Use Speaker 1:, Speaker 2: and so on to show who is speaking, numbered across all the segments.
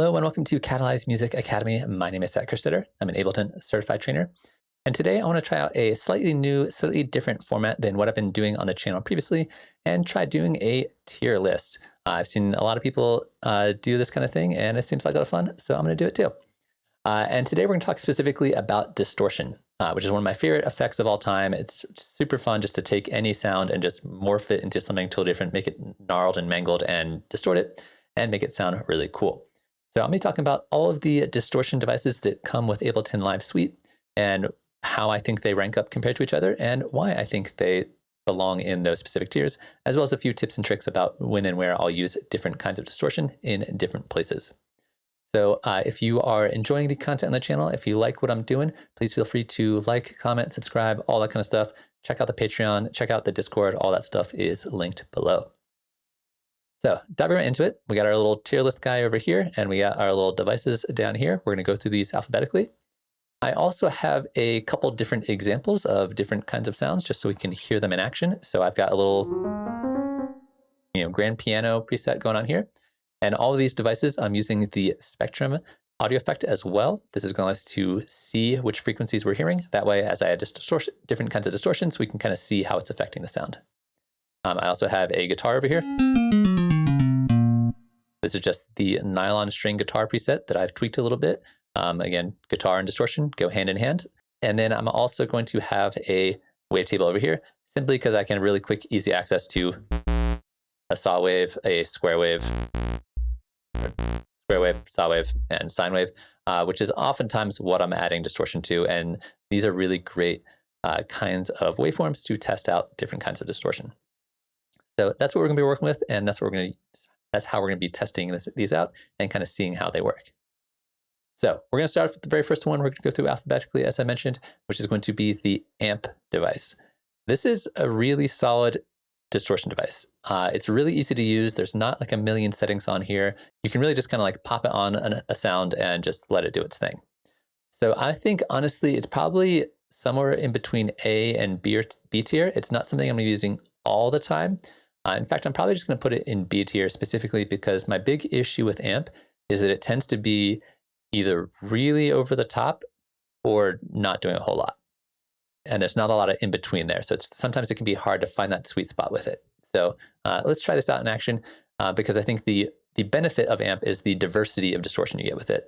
Speaker 1: Hello and welcome to Catalyze Music Academy. My name is Zaak Kerstetter. I'm an Ableton Certified Trainer. And today I want to try out a slightly new, slightly different format than what I've been doing on the channel previously and try doing a tier list. I've seen a lot of people do this kind of thing and it seems like a lot of fun, so I'm going to do it too. And today we're going to talk specifically about distortion, which is one of my favorite effects of all time. It's super fun just to take any sound and just morph it into something totally different, make it gnarled and mangled and distort it and make it sound really cool. So I'm going to be talking about all of the distortion devices that come with Ableton Live Suite and how I think they rank up compared to each other and why I think they belong in those specific tiers, as well as a few tips and tricks about when and where I'll use different kinds of distortion in different places. So if you are enjoying the content on the channel, if you like what I'm doing, please feel free to like, comment, subscribe, all that kind of stuff. Check out the Patreon, check out the Discord, all that stuff is linked below. So diving right into it, we got our little tier list guy over here, and we got our little devices down here. We're going to go through these alphabetically. I also have a couple different examples of different kinds of sounds, just so we can hear them in action. So I've got a little, grand piano preset going on here. And all of these devices, I'm using the Spectrum audio effect as well. This is going to allow us to see which frequencies we're hearing. That way, as I add different kinds of distortions, we can kind of see how it's affecting the sound. I also have a guitar over here. This is just the nylon string guitar preset that I've tweaked a little bit. Again, guitar and distortion go hand in hand. And then I'm also going to have a wavetable over here, simply because I can really quick, easy access to a saw wave, a square wave, saw wave, and sine wave, which is oftentimes what I'm adding distortion to. And these are really great kinds of waveforms to test out different kinds of distortion. So that's what we're going to be working with, and that's how we're going to be testing these out and kind of seeing how they work. So we're going to start with the very first one. We're going to go through alphabetically, as I mentioned, which is going to be the amp device. This is a really solid distortion device. It's really easy to use. There's not like a million settings on here. You can really just kind of like pop it on a sound and just let it do its thing. So I think, honestly, it's probably somewhere in between A and B tier. It's not something I'm going to be using all the time. In fact, I'm probably just going to put it in B tier specifically because my big issue with amp is that it tends to be either really over the top or not doing a whole lot. And there's not a lot of in between there. So sometimes it can be hard to find that sweet spot with it. So let's try this out in action because I think the benefit of amp is the diversity of distortion you get with it.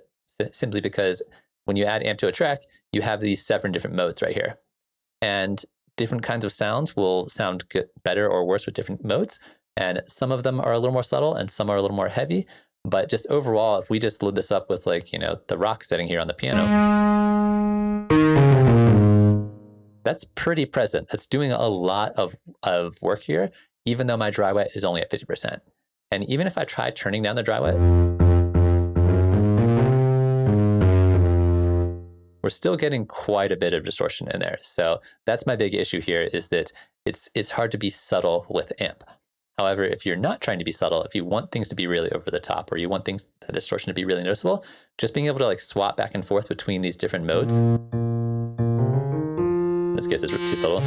Speaker 1: Simply because when you add amp to a track, you have these 7 different modes right here. And different kinds of sounds will sound better or worse with different modes. And some of them are a little more subtle and some are a little more heavy. But just overall, if we just load this up with the rock setting here on the piano, that's pretty present. That's doing a lot of work here, even though my dry wet is only at 50%. And even if I try turning down the dry wet, we're still getting quite a bit of distortion in there. So that's my big issue here, is that it's hard to be subtle with amp. However, if you're not trying to be subtle, if you want things to be really over the top, or you want the distortion to be really noticeable, just being able to swap back and forth between these different modes. In this case, it's too subtle.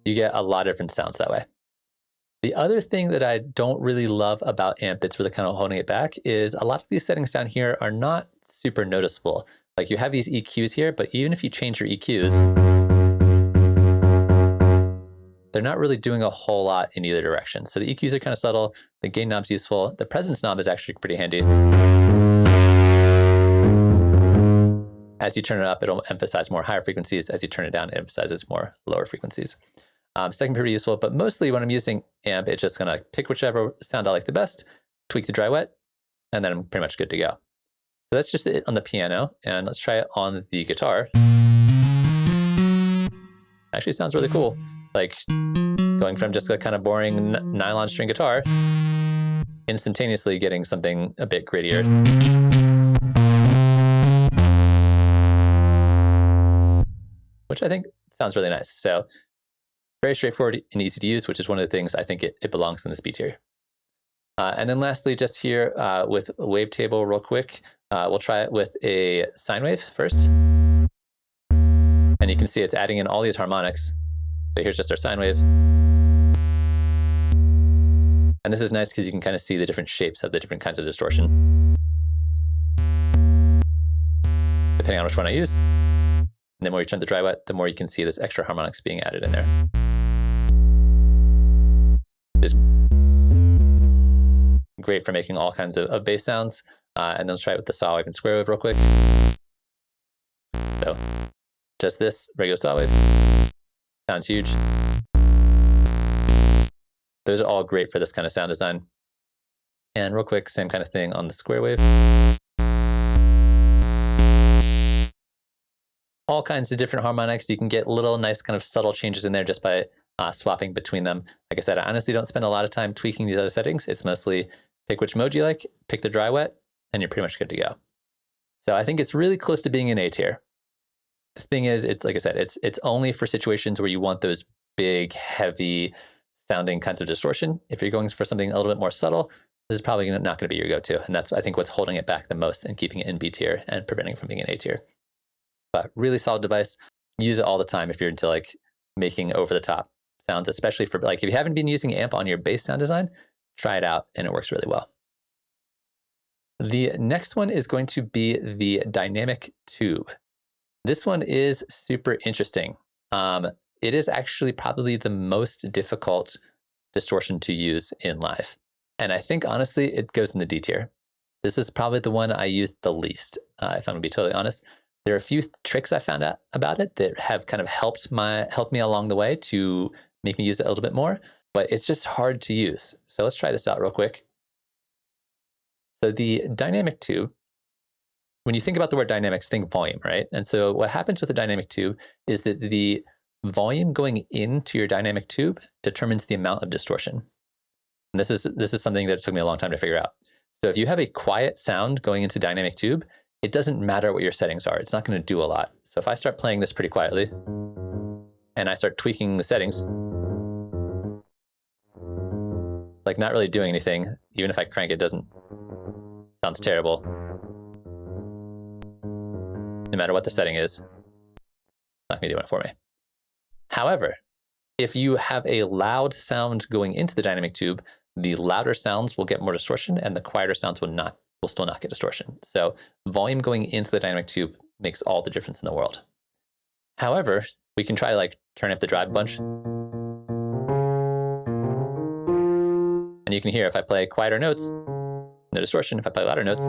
Speaker 1: You get a lot of different sounds that way. The other thing that I don't really love about amp that's really kind of holding it back is a lot of these settings down here are not super noticeable. Like you have these EQs here, but even if you change your EQs, they're not really doing a whole lot in either direction. So the EQs are kind of subtle, the gain knob's useful, the presence knob is actually pretty handy. As you turn it up, it'll emphasize more higher frequencies. As you turn it down, it emphasizes more lower frequencies. Second, pretty useful, but mostly when I'm using amp, it's just gonna pick whichever sound I like the best, tweak the dry wet, and then I'm pretty much good to go. So that's just it on the piano, and let's try it on the guitar. Actually sounds really cool. Like going from just a kind of boring nylon string guitar, instantaneously getting something a bit grittier. Which I think sounds really nice. So very straightforward and easy to use, which is one of the things I think it belongs in this B tier. And then lastly, just here with a wavetable real quick, we'll try it with a sine wave first. you can see it's adding in all these harmonics. So here's just our sine wave. And this is nice because you can kind of see the different shapes of the different kinds of distortion, depending on which one I use. And the more you turn the dry wet, the more you can see those extra harmonics being added in there. It's great for making all kinds of bass sounds. And then let's try it with the saw wave and square wave real quick. So just this regular saw wave sounds huge. Those are all great for this kind of sound design. And real quick, same kind of thing on the square wave. All kinds of different harmonics. You can get little nice kind of subtle changes in there just by swapping between them. Like I said, I honestly don't spend a lot of time tweaking these other settings. It's mostly pick which mode you like, pick the dry wet, and you're pretty much good to go. So I think it's really close to being an A tier. The thing is, it's like I said, it's only for situations where you want those big, heavy sounding kinds of distortion. If you're going for something a little bit more subtle, this is probably not going to be your go-to. And that's, I think, what's holding it back the most and keeping it in B tier and preventing it from being an A tier. But really solid device. Use it all the time if you're into like making over-the-top sounds, especially for like if you haven't been using amp on your bass sound design, try it out and it works really well. The next one is going to be the dynamic tube. This one is super interesting. It is actually probably the most difficult distortion to use in live. And I think, honestly, it goes in the D tier. This is probably the one I used the least, if I'm gonna be totally honest. There are a few tricks I found out about it that have kind of helped me along the way to make me use it a little bit more, but it's just hard to use. So let's try this out real quick. So the dynamic tube, when you think about the word dynamics, think volume, right? And so what happens with the dynamic tube is that the volume going into your dynamic tube determines the amount of distortion. And this is something that took me a long time to figure out. So if you have a quiet sound going into dynamic tube, it doesn't matter what your settings are. It's not going to do a lot. So if I start playing this pretty quietly and I start tweaking the settings, like not really doing anything. Even if I crank it, sounds terrible. No matter what the setting is, it's not going to be doing it for me. However, if you have a loud sound going into the dynamic tube, the louder sounds will get more distortion and the quieter sounds will still not get distortion. So volume going into the dynamic tube makes all the difference in the world. However, we can try to like turn up the drive a bunch. And you can hear if I play quieter notes, no distortion. If I play louder notes,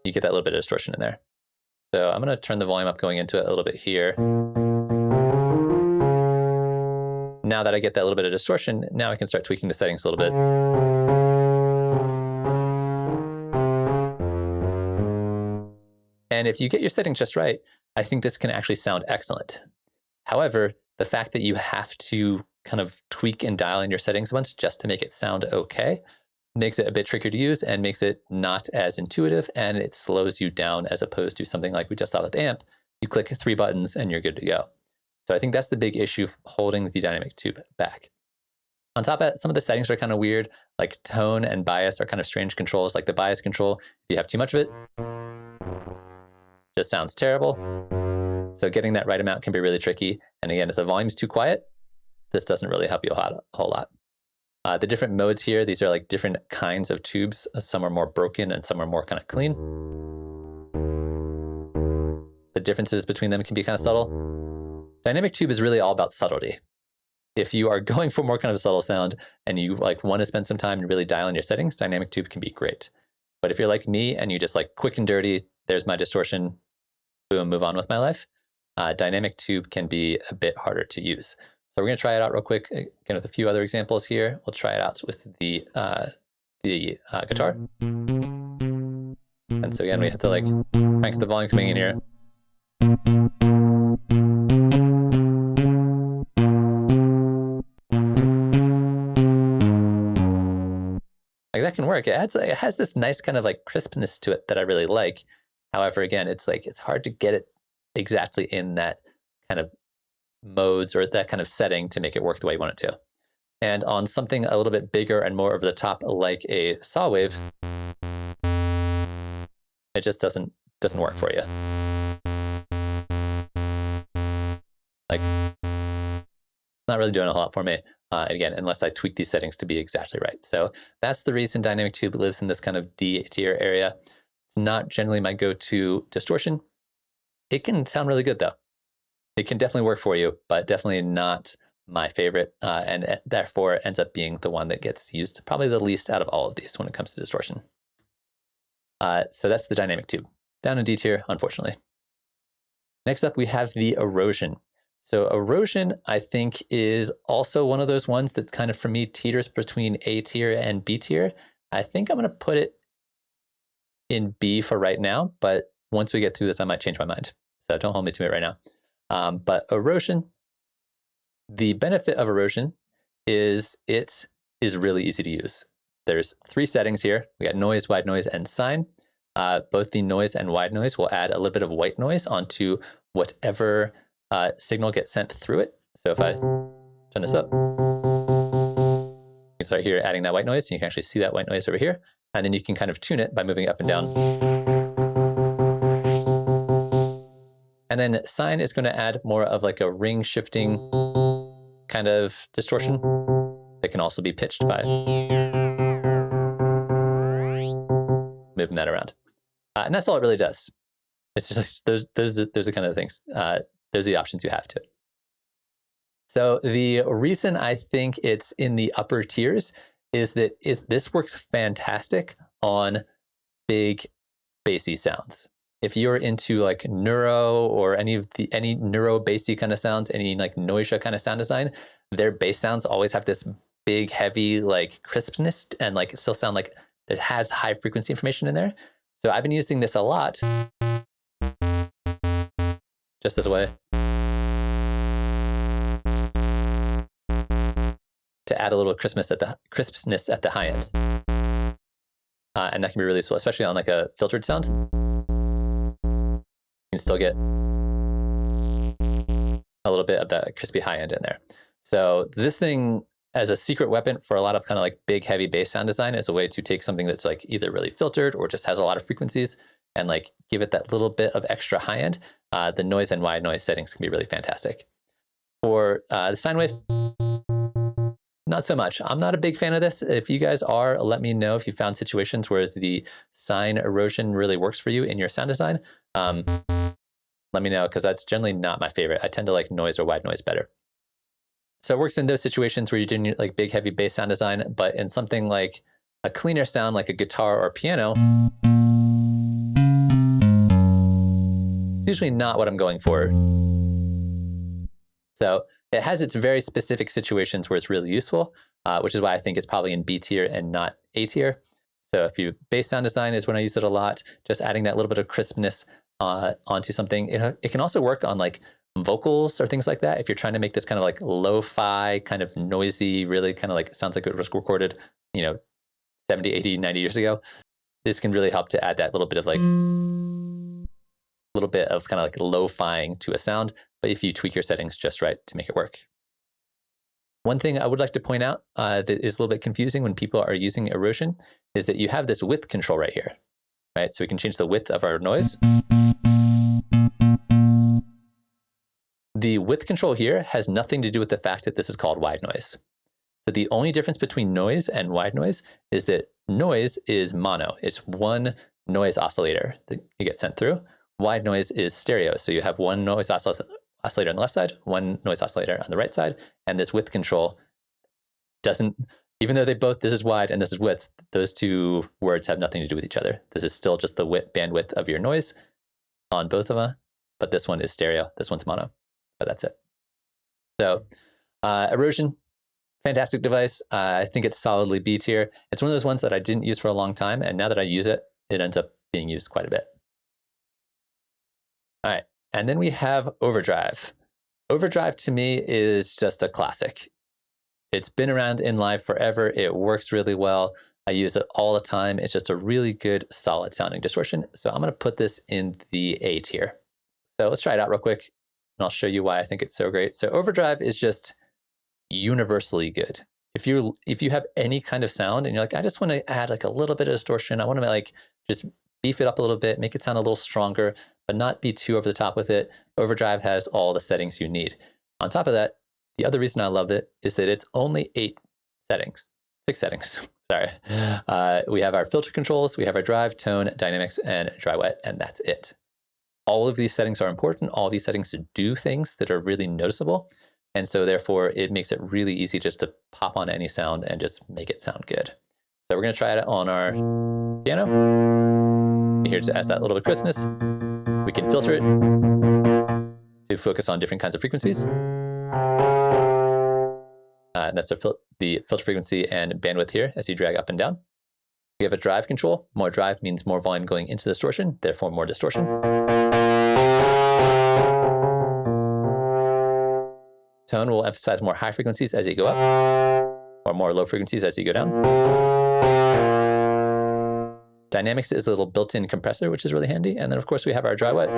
Speaker 1: you get that little bit of distortion in there. So I'm going to turn the volume up going into it a little bit here. Now that I get that little bit of distortion, now I can start tweaking the settings a little bit. And if you get your settings just right, I think this can actually sound excellent. However, the fact that you have to kind of tweak and dial in your settings once just to make it sound okay makes it a bit trickier to use and makes it not as intuitive, and it slows you down as opposed to something like we just saw with amp. You click 3 buttons and you're good to go. So I think that's the big issue holding the dynamic tube back. On top of that, some of the settings are kind of weird, like tone and bias are kind of strange controls, like the bias control. If you have too much of it, just sounds terrible. So getting that right amount can be really tricky. And again, if the volume's too quiet, this doesn't really help you a whole lot. The different modes here, these are like different kinds of tubes. Some are more broken and some are more kind of clean. The differences between them can be kind of subtle. Dynamic tube is really all about subtlety. If you are going for more kind of a subtle sound and you like want to spend some time and really dial in your settings, dynamic tube can be great. But if you're like me and you just like quick and dirty, there's my distortion, boom, move on with my life, dynamic tube can be a bit harder to use. So we're going to try it out real quick, again, with a few other examples here. We'll try it out with the guitar. And so again, we have to like crank the volume coming in here. Like that can work. It has this nice kind of like crispness to it that I really like. However, again, it's hard to get it exactly in that kind of modes or that kind of setting to make it work the way you want it to. And on something a little bit bigger and more over the top, like a saw wave, it just doesn't work for you. Like, not really doing a whole lot for me, again, unless I tweak these settings to be exactly right. So that's the reason Dynamic Tube lives in this kind of D tier area. It's not generally my go-to distortion. It can sound really good, though. It can definitely work for you, but definitely not my favorite, and therefore ends up being the one that gets used probably the least out of all of these when it comes to distortion. So that's the Dynamic Tube. Down in D tier, unfortunately. Next up, we have the Erosion. So Erosion, I think, is also one of those ones that kind of, for me, teeters between A tier and B tier. I think I'm going to put it in B for right now, but once we get through this, I might change my mind. So don't hold me to it right now. But Erosion, the benefit of Erosion is it is really easy to use. There's 3 settings here. We got noise, wide noise, and sine. Both the noise and wide noise will add a little bit of white noise onto whatever signal gets sent through it. So if I turn this up, you can start here adding that white noise, and you can actually see that white noise over here. And then you can kind of tune it by moving it up and down. And then sine is going to add more of like a ring shifting kind of distortion that can also be pitched by moving that around. And that's all it really does. It's just like those are the kind of things. Those are the options you have to it. So the reason I think it's in the upper tiers is that this works fantastic on big bassy sounds. If you're into like neuro or any neuro bassy kind of sounds, any like Noisia kind of sound design, their bass sounds always have this big, heavy like crispness, and like it still sound like it has high frequency information in there. So I've been using this a lot, just as a way to add a little crispness at the high end. And that can be really useful, especially on like a filtered sound. You can still get a little bit of that crispy high end in there. So this thing as a secret weapon for a lot of kind of like big, heavy bass sound design is a way to take something that's like either really filtered or just has a lot of frequencies and like give it that little bit of extra high end. The noise and wide noise settings can be really fantastic. For the sine wave, not so much. I'm not a big fan of this. If you guys are, let me know if you found situations where the sine erosion really works for you in your sound design. Let me know, because that's generally not my favorite. I tend to like noise or wide noise better. So it works in those situations where you're doing like big, heavy bass sound design, but in something like a cleaner sound like a guitar or piano, it's usually not what I'm going for. So it has its very specific situations where it's really useful, which is why I think it's probably in B tier and not A tier. So if you bass sound design is when I use it a lot, just adding that little bit of crispness onto something. It can also work on like vocals or things like that. If you're trying to make this kind of like lo-fi, kind of noisy, really kind of like sounds like it was recorded, 70, 80, 90 years ago, this can really help to add that little bit of like, little bit of kind of like lo-fiing to a sound, but if you tweak your settings just right to make it work. One thing I would like to point out that is a little bit confusing when people are using Erosion is that you have this width control right here, right? So we can change the width of our noise. The width control here has nothing to do with the fact that this is called wide noise. So the only difference between noise and wide noise is that noise is mono. It's one noise oscillator that you get sent through. Wide noise is stereo. So you have one noise oscillator on the left side, one noise oscillator on the right side, and this width control doesn't, even though this is wide and this is width, those two words have nothing to do with each other. This is still just the bandwidth of your noise on both of them, but this one is stereo, this one's mono, but that's it. So Erosion, fantastic device. I think it's solidly B tier. It's one of those ones that I didn't use for a long time, and now that I use it, it ends up being used quite a bit. All right, and then we have Overdrive. Overdrive to me is just a classic. It's been around in live forever. It works really well. I use it all the time. It's just a really good, solid sounding distortion. So I'm gonna put this in the A tier. So let's try it out real quick, and I'll show you why I think it's so great. So Overdrive is just universally good. If you have any kind of sound and you're like, I just want to add like a little bit of distortion, I want to like just beef it up a little bit, make it sound a little stronger, but not be too over the top with it, Overdrive has all the settings you need. On top of that, the other reason I love it is that it's only 6 settings. Sorry. We have our filter controls, we have our drive, tone, dynamics, and dry wet, and that's it. All of these settings are important. All of these settings do things that are really noticeable. And so therefore it makes it really easy just to pop on any sound and just make it sound good. So we're going to try it on our piano. Here to add that little bit of crispness. We can filter it to focus on different kinds of frequencies. And that's the filter frequency and bandwidth here as you drag up and down. We have a drive control. More drive means more volume going into the distortion, therefore more distortion. Tone will emphasize more high frequencies as you go up, or more low frequencies as you go down. Dynamics is a little built-in compressor, which is really handy. And then of course we have our dry wet.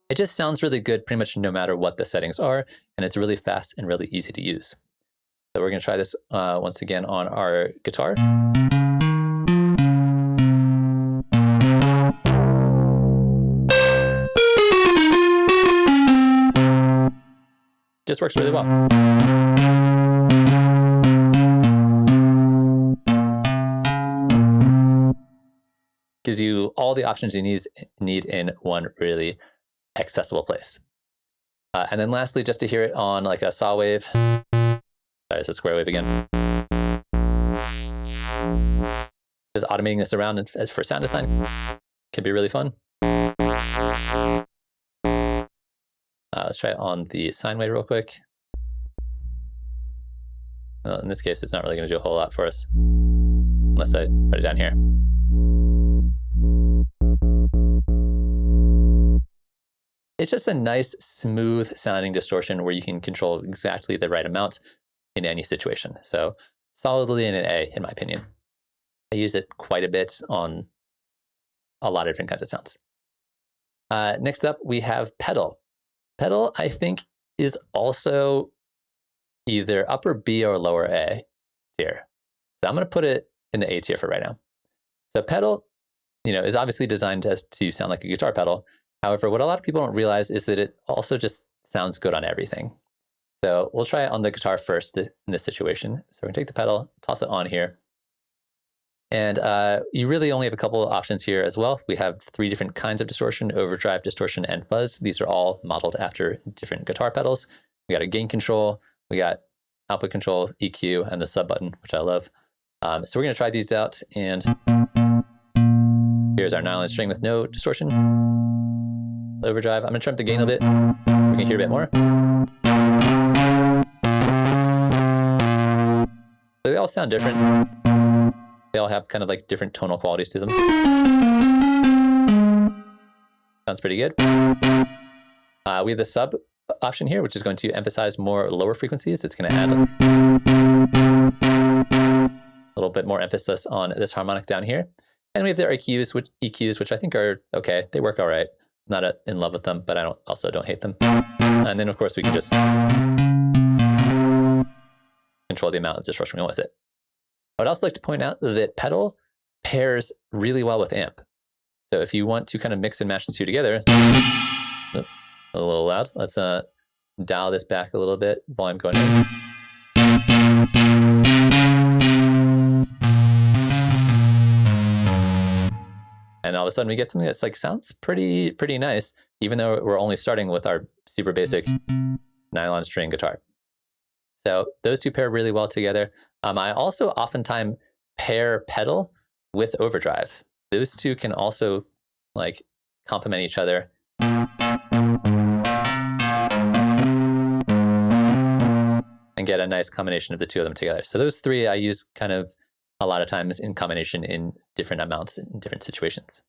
Speaker 1: It just sounds really good pretty much no matter what the settings are, and it's really fast and really easy to use. So we're going to try this once again on our guitar. Just works really well. Gives you all the options you need in one really accessible place. And then lastly, just to hear it on like a saw wave. Sorry, it's a square wave again. Just automating this around for sound design can be really fun. Let's try it on the sine wave real quick. Well, in this case, it's not really going to do a whole lot for us, unless I put it down here. It's just a nice, smooth sounding distortion where you can control exactly the right amount in any situation. So solidly in an A, in my opinion. I use it quite a bit on a lot of different kinds of sounds. Next up, we have pedal. Pedal, I think, is also either upper B or lower A tier. So I'm going to put it in the A tier for right now. So pedal, is obviously designed to sound like a guitar pedal. However, what a lot of people don't realize is that it also just sounds good on everything. So we'll try it on the guitar first in this situation. So we're going to take the pedal, toss it on here. And you really only have a couple of options here as well. We have 3 different kinds of distortion: overdrive, distortion, and fuzz. These are all modeled after different guitar pedals. We got a gain control, we got output control, EQ, and the sub button, which I love. So we're going to try these out. And here's our nylon string with no distortion. Overdrive. I'm going to turn up the gain a little bit so we can hear a bit more. So they all sound different. They all have kind of like different tonal qualities to them. Sounds pretty good. We have the sub option here, which is going to emphasize more lower frequencies. It's going to add a little bit more emphasis on this harmonic down here. And we have the EQs, which I think are okay. They work all right. I'm not in love with them, but I also don't hate them. And then of course we can just control the amount of distortion we want with it. I would also like to point out that pedal pairs really well with amp. So if you want to kind of mix and match the two together, a little loud. Let's dial this back a little bit. Volume going in. And all of a sudden we get something that's like sounds pretty nice, even though we're only starting with our super basic nylon string guitar. So those two pair really well together. I also oftentimes pair pedal with overdrive. Those two can also like complement each other. And get a nice combination of the two of them together. So those 3 I use kind of a lot of times in combination in different amounts in different situations.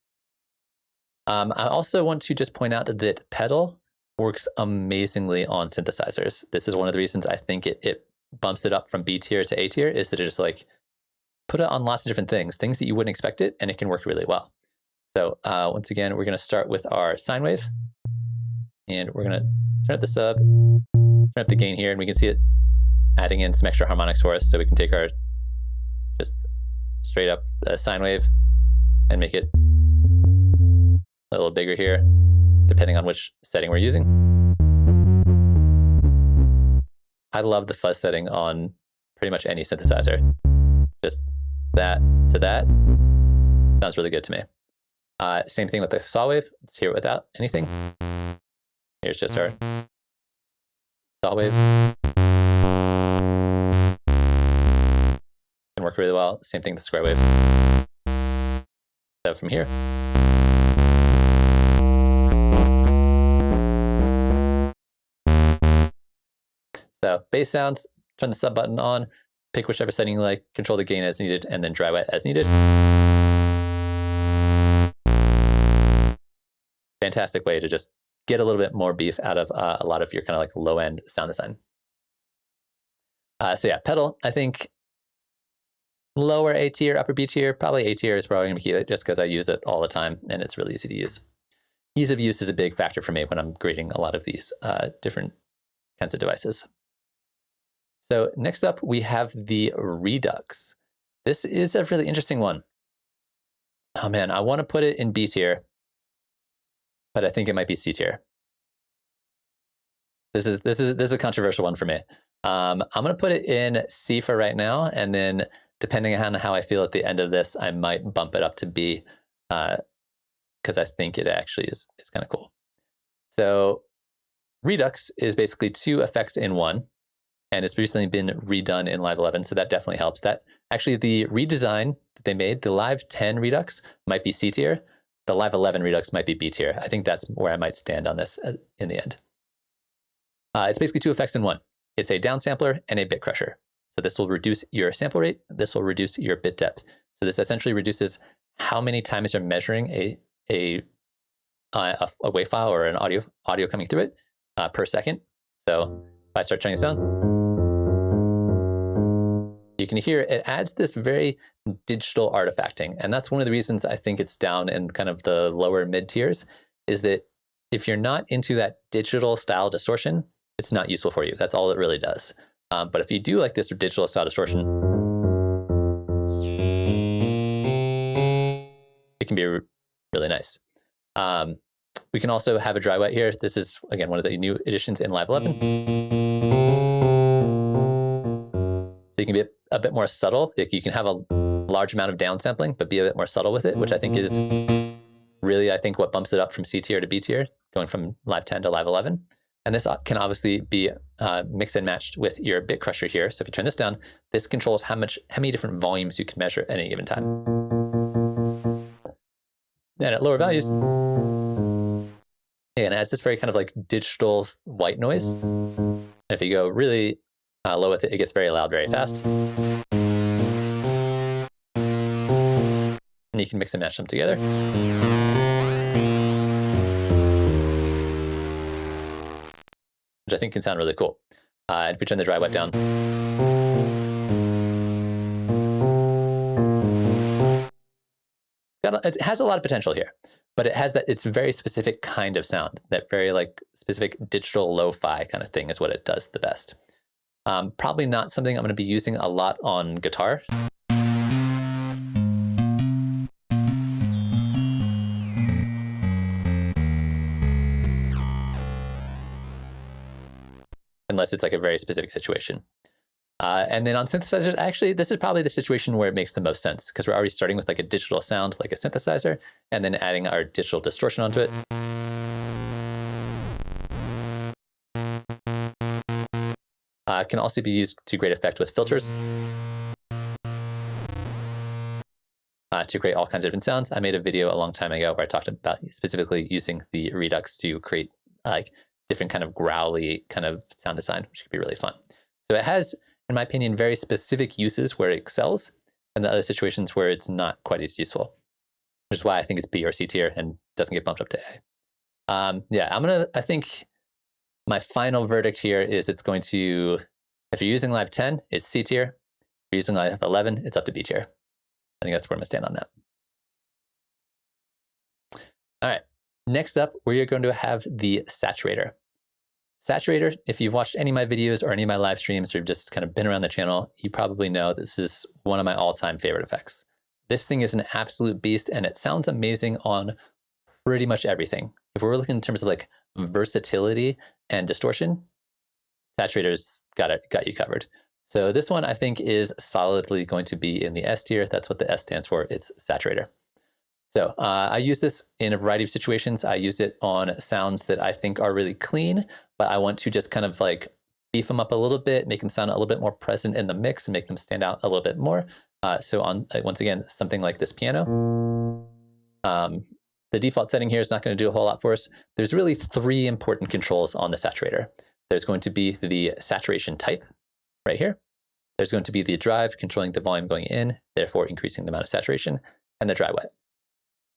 Speaker 1: I also want to just point out that pedal works amazingly on synthesizers. This is one of the reasons I think it bumps it up from B tier to A tier, is that it just like put it on lots of different things that you wouldn't expect it, and it can work really well. So once again, we're going to start with our sine wave, and we're going to turn up the sub, turn up the gain here, and we can see it adding in some extra harmonics for us. So we can take our just straight up sine wave and make it a little bigger here, depending on which setting we're using. I love the fuzz setting on pretty much any synthesizer. Just that to that sounds really good to me. Same thing with the saw wave. Let's hear it without anything. Here's just our saw wave. Can work really well. Same thing with the square wave. So from here. So bass sounds, turn the sub button on, pick whichever setting you like, control the gain as needed, and then dry wet as needed. Fantastic way to just get a little bit more beef out of a lot of your kind of like low end sound design. So yeah, pedal, I think lower A tier, upper B tier, probably A tier is probably going to keep it just because I use it all the time and it's really easy to use. Ease of use is a big factor for me when I'm grading a lot of these different kinds of devices. So next up, we have the Redux. This is a really interesting one. Oh man, I want to put it in B tier, but I think it might be C tier. This is a controversial one for me. I'm going to put it in C for right now, and then depending on how I feel at the end of this, I might bump it up to B because I think it actually is kind of cool. So Redux is basically 2 effects in one, and it's recently been redone in Live 11, so that definitely helps. That actually the redesign that they made, the Live 10 Redux might be C tier, the Live 11 Redux might be B tier. I think that's where I might stand on this in the end. It's basically 2 effects in one. It's a downsampler and a bit crusher. So this will reduce your sample rate. This will reduce your bit depth. So this essentially reduces how many times you're measuring a WAV file or an audio coming through it per second. So if I start turning this on, you can hear it adds this very digital artifacting. And that's one of the reasons I think it's down in kind of the lower mid tiers, is that if you're not into that digital style distortion, it's not useful for you. That's all it really does. But if you do like this digital style distortion, it can be really nice. We can also have a dry wet here. This is, again, one of the new additions in Live 11. So you can be a bit more subtle. You can have a large amount of downsampling, but be a bit more subtle with it, which I think is really, what bumps it up from C tier to B tier, going from Live 10 to Live 11. And this can obviously be mixed and matched with your bit crusher here. So if you turn this down, this controls how many different volumes you can measure at any given time. And at lower values, and it has this very kind of like digital white noise. And if you go really low with it, it gets very loud very fast. And you can mix and match them together. Which I think can sound really cool. And if we turn the dry wet down, it has a lot of potential here, but it has it's very specific kind of sound, that very like specific digital lo-fi kind of thing is what it does the best. Probably not something I'm going to be using a lot on guitar. Unless it's like a very specific situation. And then on synthesizers, actually, this is probably the situation where it makes the most sense, because we're already starting with like a digital sound, like a synthesizer, and then adding our digital distortion onto it. Can also be used to great effect with filters to create all kinds of different sounds. I made a video a long time ago where I talked about specifically using the Redux to create like different kind of growly kind of sound design, which could be really fun. So it has, in my opinion, very specific uses where it excels, and the other situations where it's not quite as useful, which is why I think it's B or C tier and doesn't get bumped up to A. Yeah, I think my final verdict here is it's going to, if you're using Live 10, it's C tier. If you're using Live 11, it's up to B tier. I think that's where I'm going to stand on that. All right. Next up, we're going to have the Saturator. Saturator, if you've watched any of my videos or any of my live streams, or you've just kind of been around the channel, you probably know this is one of my all-time favorite effects. This thing is an absolute beast, and it sounds amazing on pretty much everything. If we're looking in terms of like versatility and distortion, Saturator's got you covered. So this one I think is solidly going to be in the S tier. That's what the S stands for. It's Saturator. So I use this in a variety of situations. I use it on sounds that I think are really clean, but I want to just kind of like beef them up a little bit, make them sound a little bit more present in the mix and make them stand out a little bit more. So on, once again, something like this piano, the default setting here is not going to do a whole lot for us. There's really 3 important controls on the Saturator. There's going to be the saturation type right here. There's going to be the drive controlling the volume going in, therefore increasing the amount of saturation, and the dry wet.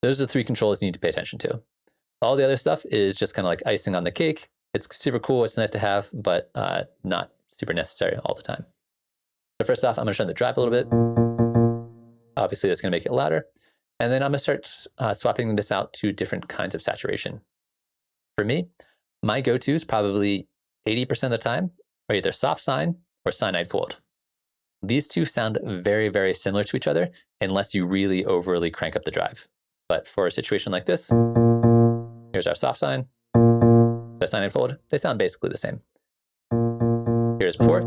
Speaker 1: Those are the 3 controls you need to pay attention to. All the other stuff is just kind of like icing on the cake. It's super cool, it's nice to have, but not super necessary all the time. So first off, I'm going to turn the drive a little bit. Obviously, that's going to make it louder. And then I'm going to start swapping this out to different kinds of saturation. For me, my go-tos probably 80% of the time are either soft sine or cyanide fold. These two sound very, very similar to each other unless you really overly crank up the drive. But for a situation like this, here's our soft sine, the cyanide fold, they sound basically the same. Here's before,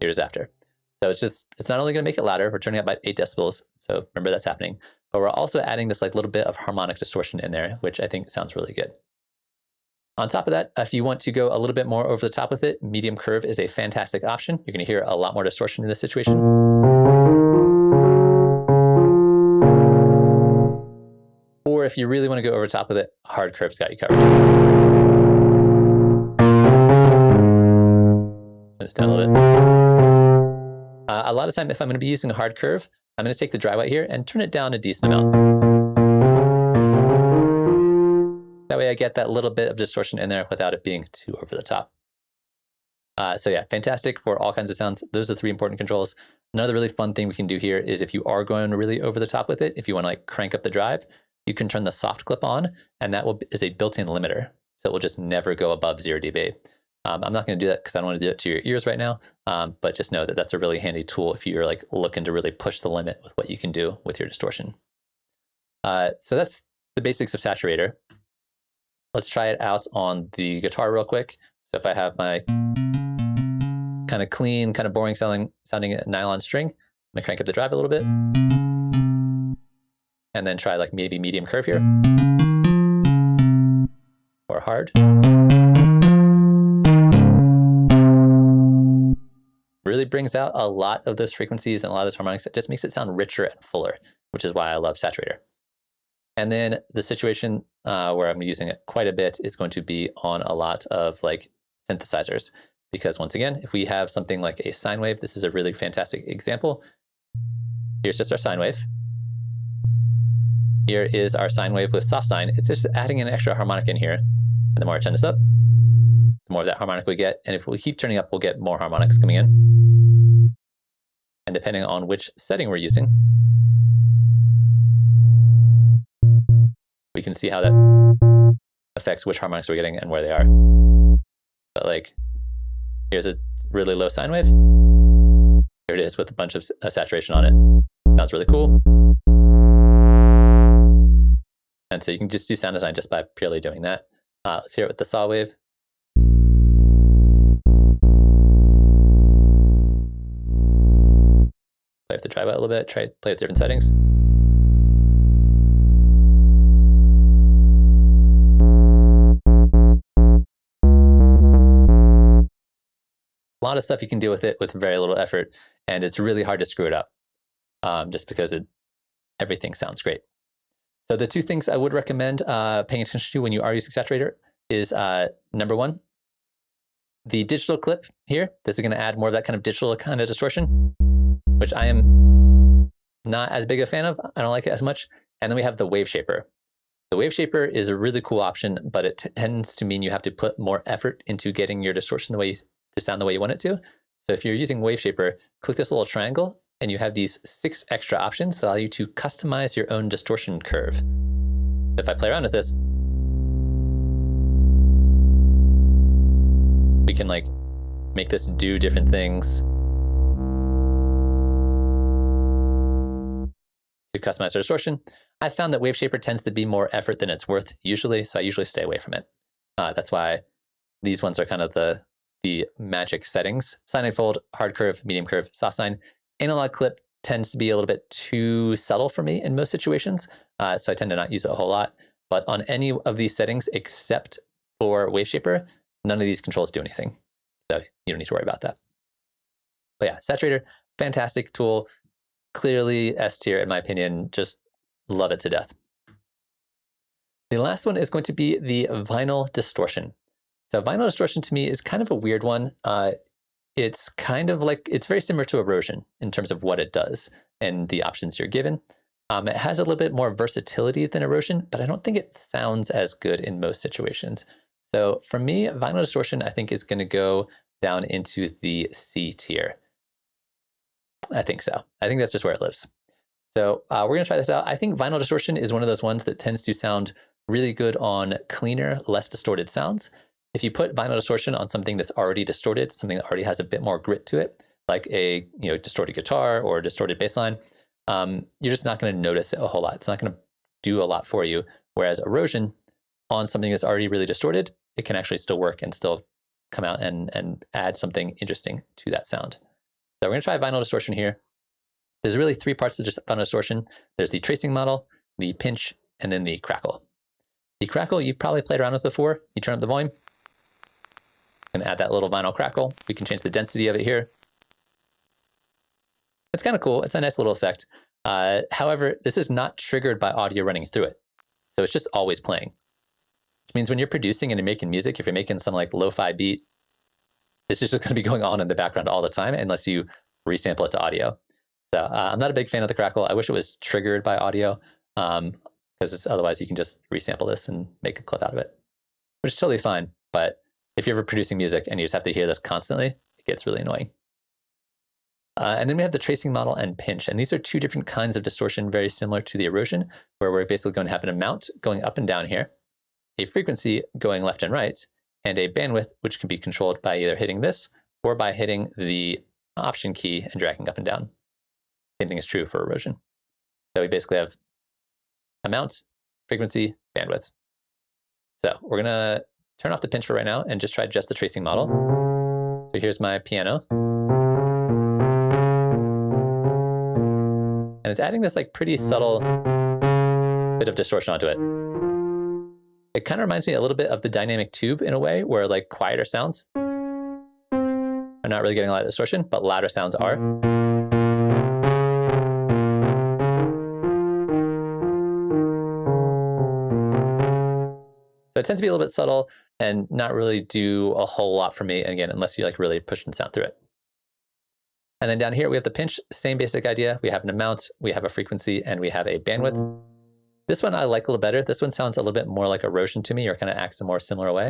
Speaker 1: here's after. So it's not only going to make it louder, we're turning up by 8 decibels, so remember that's happening, but we're also adding this like little bit of harmonic distortion in there, which I think sounds really good. On top of that, if you want to go a little bit more over the top with it, medium curve is a fantastic option. You're going to hear a lot more distortion in this situation. Or if you really want to go over the top with it, hard curve's got you covered. Turn this down a little bit. A lot of time, if I'm going to be using a hard curve, I'm going to take the dry wet here and turn it down a decent amount. That way I get that little bit of distortion in there without it being too over the top. So yeah, fantastic for all kinds of sounds. Those are the 3 important controls. Another really fun thing we can do here is if you are going really over the top with it, if you want to like crank up the drive, you can turn the soft clip on, and that is a built-in limiter. So it will just never go above 0 dB. I'm not going to do that because I don't want to do it to your ears right now, but just know that that's a really handy tool if you're like looking to really push the limit with what you can do with your distortion. So that's the basics of Saturator. Let's try it out on the guitar real quick. So if I have my kind of clean, kind of boring sounding nylon string, I'm going to crank up the drive a little bit. And then try like maybe medium curve here. Or hard. Really brings out a lot of those frequencies and a lot of those harmonics. It just makes it sound richer and fuller, which is why I love Saturator. And then the situation where I'm using it quite a bit is going to be on a lot of like synthesizers. Because once again, if we have something like a sine wave, this is a really fantastic example. Here's just our sine wave. Here is our sine wave with soft sine. It's just adding an extra harmonic in here. And the more I turn this up, the more of that harmonic we get. And if we keep turning up, we'll get more harmonics coming in. And depending on which setting we're using, we can see how that affects which harmonics we're getting and where they are. But like, here's a really low sine wave. Here it is with a bunch of saturation on it. Sounds really cool. And so you can just do sound design just by purely doing that. Let's hear it with the saw wave. Play with the dry wet a little bit, play with different settings. A lot of stuff you can do with it with very little effort, and it's really hard to screw it up just because everything sounds great. So the 2 things I would recommend paying attention to when you are using Saturator is number 1, the digital clip here. This is going to add more of that kind of digital kind of distortion, which I am not as big a fan of. I don't like it as much. And then we have the wave shaper. The wave shaper is a really cool option, but it tends to mean you have to put more effort into getting your distortion to sound the way you want it to. So if you're using wave shaper, click this little triangle, and you have these 6 extra options that allow you to customize your own distortion curve. So if I play around with this, we can like make this do different things to customize our distortion. I found that Waveshaper tends to be more effort than it's worth usually, so I usually stay away from it. That's why these ones are kind of the magic settings. Sine wave fold, hard curve, medium curve, soft sine. Analog clip tends to be a little bit too subtle for me in most situations, so I tend to not use it a whole lot. But on any of these settings except for Waveshaper, none of these controls do anything. So you don't need to worry about that. But yeah, Saturator, fantastic tool. Clearly S tier in my opinion, just love it to death. The last one is going to be the vinyl distortion. So vinyl distortion to me is kind of a weird one. It's kind of like, it's very similar to Erosion in terms of what it does and the options you're given. It has a little bit more versatility than Erosion, but I don't think it sounds as good in most situations. So for me, vinyl distortion, I think is going to go down into the C tier. I think so. I think that's just where it lives. So we're going to try this out. I think vinyl distortion is one of those ones that tends to sound really good on cleaner, less distorted sounds. If you put vinyl distortion on something that's already distorted, something that already has a bit more grit to it, like a distorted guitar or a distorted bass line, you're just not going to notice it a whole lot. It's not going to do a lot for you. Whereas Erosion on something that's already really distorted, it can actually still work and still come out and add something interesting to that sound. So we're going to try vinyl distortion here. There's really three parts to vinyl distortion. There's the tracing model, the pinch, and then the crackle. The crackle you've probably played around with before. You turn up the volume and add that little vinyl crackle. We can change the density of it here. It's kind of cool. It's a nice little effect. However, this is not triggered by audio running through it. So it's just always playing. Which means when you're producing and you're making music, if you're making some like lo-fi beat, it's just going to be going on in the background all the time unless you resample it to audio. So I'm not a big fan of the crackle. I wish it was triggered by audio because otherwise you can just resample this and make a clip out of it, which is totally fine. But if you're ever producing music and you just have to hear this constantly, it gets really annoying. And then we have the tracing model and pinch. And these are two different kinds of distortion, very similar to the Erosion, where we're basically going to have an amount going up and down here, a frequency going left and right, and a bandwidth, which can be controlled by either hitting this or by hitting the Option key and dragging up and down. Same thing is true for Erosion. So we basically have amount, frequency, bandwidth. So we're going to turn off the pinch for right now and just try just the tracing model. So here's my piano. And it's adding this like pretty subtle bit of distortion onto it. It kind of reminds me a little bit of the dynamic tube in a way, where like quieter sounds are not really getting a lot of distortion, but louder sounds are. So it tends to be a little bit subtle and not really do a whole lot for me, again, unless you like really push the sound through it. And then down here we have the pinch, same basic idea. We have an amount, we have a frequency, and we have a bandwidth. This one I like a little better. This one sounds a little bit more like Erosion to me, or kind of acts a more similar way.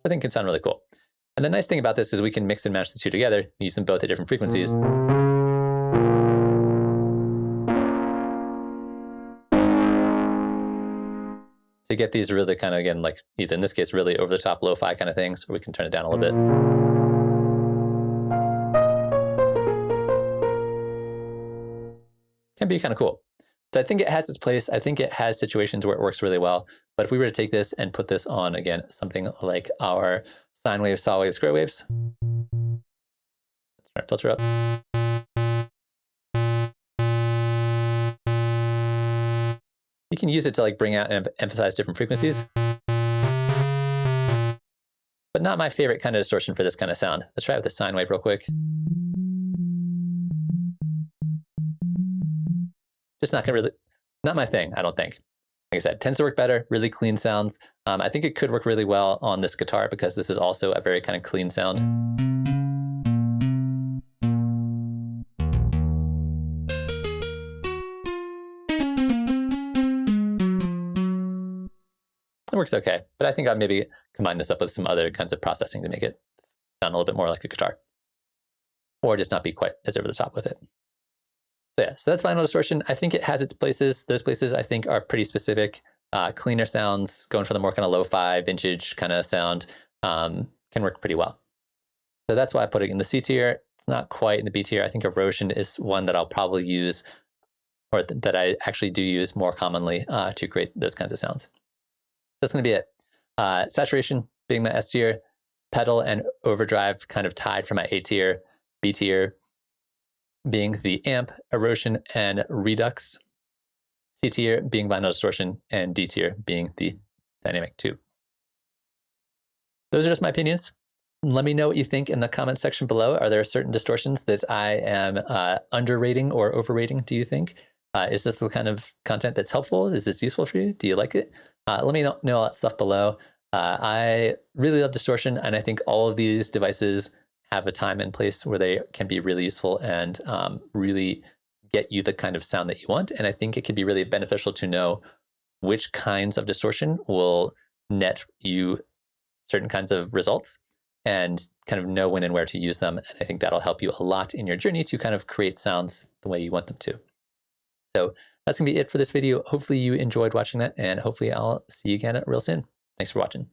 Speaker 1: I think it can sound really cool. And the nice thing about this is we can mix and match the two together, use them both at different frequencies. To get these really kind of, again, like either in this case, really over the top lo-fi kind of things, or we can turn it down a little bit. Can be kind of cool. So I think it has its place. I think it has situations where it works really well. But if we were to take this and put this on, again, something like our sine waves, saw waves, square waves. Let's turn our filter up. You can use it to like bring out and emphasize different frequencies. But not my favorite kind of distortion for this kind of sound. Let's try it with the sine wave real quick. Just not my thing, I don't think. Like I said, tends to work better, really clean sounds. I think it could work really well on this guitar because this is also a very kind of clean sound. It works okay, but I think I'd maybe combine this up with some other kinds of processing to make it sound a little bit more like a guitar, or just not be quite as over the top with it. So yeah, so that's vinyl distortion. I think it has its places. Those places I think are pretty specific. Cleaner sounds, going for the more kind of lo-fi, vintage kind of sound can work pretty well. So that's why I put it in the C tier. It's not quite in the B tier. I think Erosion is one that I'll probably use, or that I actually do use more commonly to create those kinds of sounds. That's going to be it. Saturation being my S tier, pedal and overdrive kind of tied for my A tier, B tier being the amp, erosion, and redux. C tier being vinyl distortion, and D tier being the dynamic tube. Those are just my opinions. Let me know what you think in the comment section below. Are there certain distortions that I am underrating or overrating, do you think? Is this the kind of content that's helpful? Is this useful for you? Do you like it? Let me know all that stuff below. I really love distortion, and I think all of these devices have a time and place where they can be really useful and really get you the kind of sound that you want. And I think it could be really beneficial to know which kinds of distortion will net you certain kinds of results and kind of know when and where to use them. And I think that'll help you a lot in your journey to kind of create sounds the way you want them to. So that's going to be it for this video. Hopefully you enjoyed watching that, and hopefully I'll see you again real soon. Thanks for watching.